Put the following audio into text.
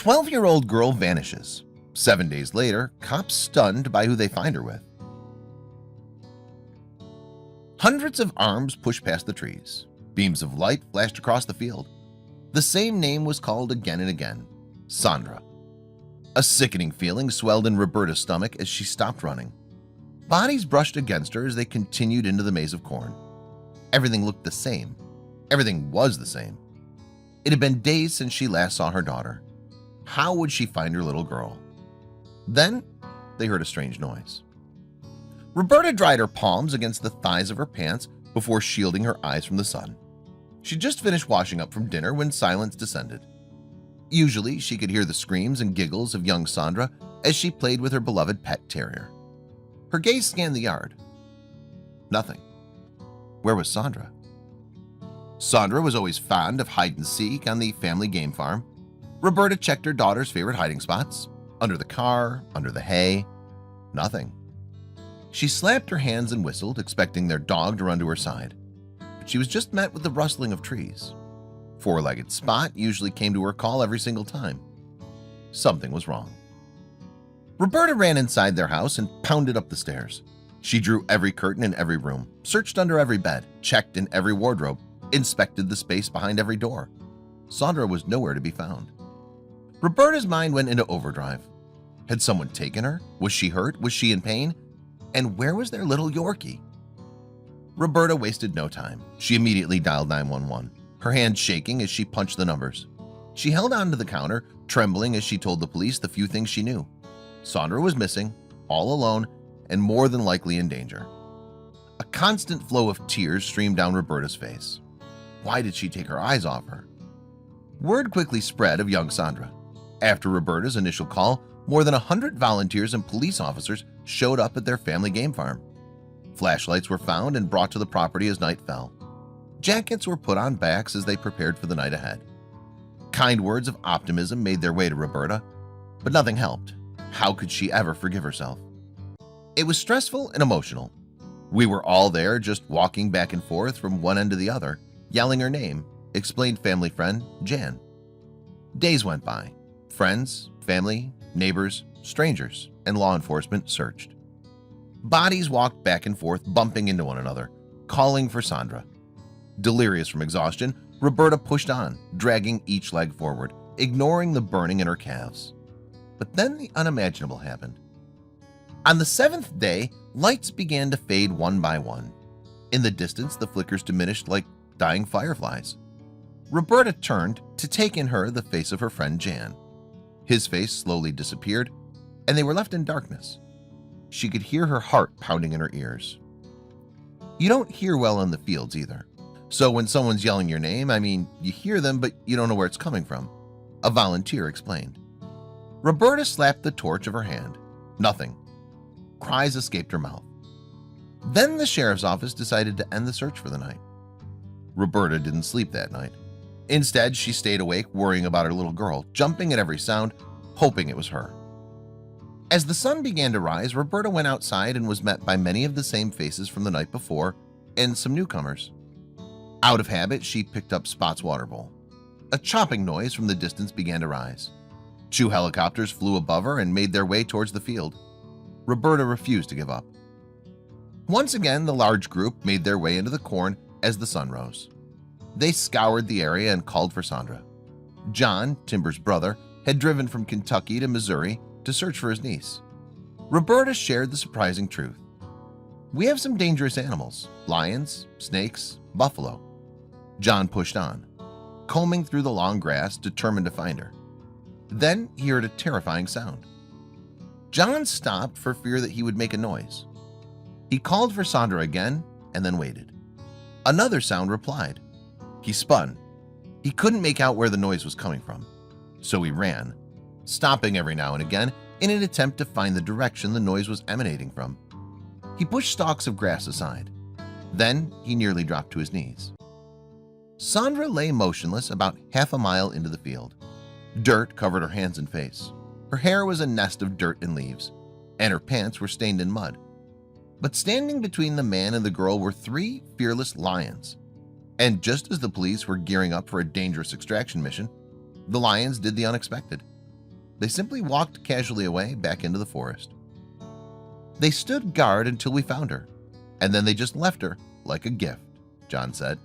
12-year-old girl vanishes. 7 days later, cops stunned by who they find her with. Hundreds of arms pushed past the trees. Beams of light flashed across the field. The same name was called again and again: Sandra. A sickening feeling swelled in Roberta's stomach as she stopped running. Bodies brushed against her as they continued into the maze of corn. Everything looked the same. Everything was the same. It had been days since she last saw her daughter. How would she find her little girl? Then they heard a strange noise. Roberta dried her palms against the thighs of her pants before shielding her eyes from the sun. She just finished washing up from dinner when silence descended. Usually she could hear the screams and giggles of young Sandra as she played with her beloved pet terrier. Her gaze scanned the yard. Nothing. Where was Sandra? Sandra was always fond of hide-and-seek on the family game farm. Roberta checked her daughter's favorite hiding spots: under the car, under the hay. Nothing. She slapped her hands and whistled, expecting their dog to run to her side. But she was just met with the rustling of trees. Four-legged Spot usually came to her call every single time. Something was wrong. Roberta ran inside their house and pounded up the stairs. She drew every curtain in every room, searched under every bed, checked in every wardrobe, inspected the space behind every door. Sandra was nowhere to be found. Roberta's mind went into overdrive. Had someone taken her? Was she hurt? Was she in pain? And where was their little Yorkie? Roberta wasted no time. She immediately dialed 911, her hand shaking as she punched the numbers. She held onto the counter, trembling as she told the police the few things she knew. Sandra was missing, all alone, and more than likely in danger. A constant flow of tears streamed down Roberta's face. Why did she take her eyes off her? Word quickly spread of young Sandra. After Roberta's initial call, more than 100 volunteers and police officers showed up at their family game farm. Flashlights were found and brought to the property as night fell. Jackets were put on backs as they prepared for the night ahead. Kind words of optimism made their way to Roberta, but nothing helped. How could she ever forgive herself? It was stressful and emotional. We were all there, just walking back and forth from one end to the other, yelling her name, explained family friend Jan. Days went by. Friends, family, neighbors, strangers, and law enforcement searched. Bodies walked back and forth, bumping into one another, calling for Sandra. Delirious from exhaustion, Roberta pushed on, dragging each leg forward, ignoring the burning in her calves. But then the unimaginable happened. On the 7th day, lights began to fade one by one. In the distance, the flickers diminished like dying fireflies. Roberta turned to take in the face of her friend Jan. His face slowly disappeared, and they were left in darkness. She could hear her heart pounding in her ears. You don't hear well in the fields either. So when someone's yelling your name, you hear them, but you don't know where it's coming from, a volunteer explained. Roberta slapped the torch of her hand. Nothing. Cries escaped her mouth. Then the sheriff's office decided to end the search for the night. Roberta didn't sleep that night. Instead, she stayed awake, worrying about her little girl, jumping at every sound, hoping it was her. As the sun began to rise, Roberta went outside and was met by many of the same faces from the night before and some newcomers. Out of habit, she picked up Spot's water bowl. A chopping noise from the distance began to rise. 2 helicopters flew above her and made their way towards the field. Roberta refused to give up. Once again, the large group made their way into the corn as the sun rose. They scoured the area and called for Sandra. John, Timber's brother, had driven from Kentucky to Missouri to search for his niece. Roberta shared the surprising truth. We have some dangerous animals: lions, snakes, buffalo. John pushed on, combing through the long grass, determined to find her. Then he heard a terrifying sound. John stopped for fear that he would make a noise. He called for Sandra again and then waited. Another sound replied. He spun. He couldn't make out where the noise was coming from, so he ran, stopping every now and again in an attempt to find the direction the noise was emanating from. He pushed stalks of grass aside. Then he nearly dropped to his knees. Sandra lay motionless about half a mile into the field. Dirt covered her hands and face. Her hair was a nest of dirt and leaves, and her pants were stained in mud. But standing between the man and the girl were 3 fearless lions. And just as the police were gearing up for a dangerous extraction mission, the lions did the unexpected. They simply walked casually away back into the forest. They stood guard until we found her, and then they just left her like a gift, John said.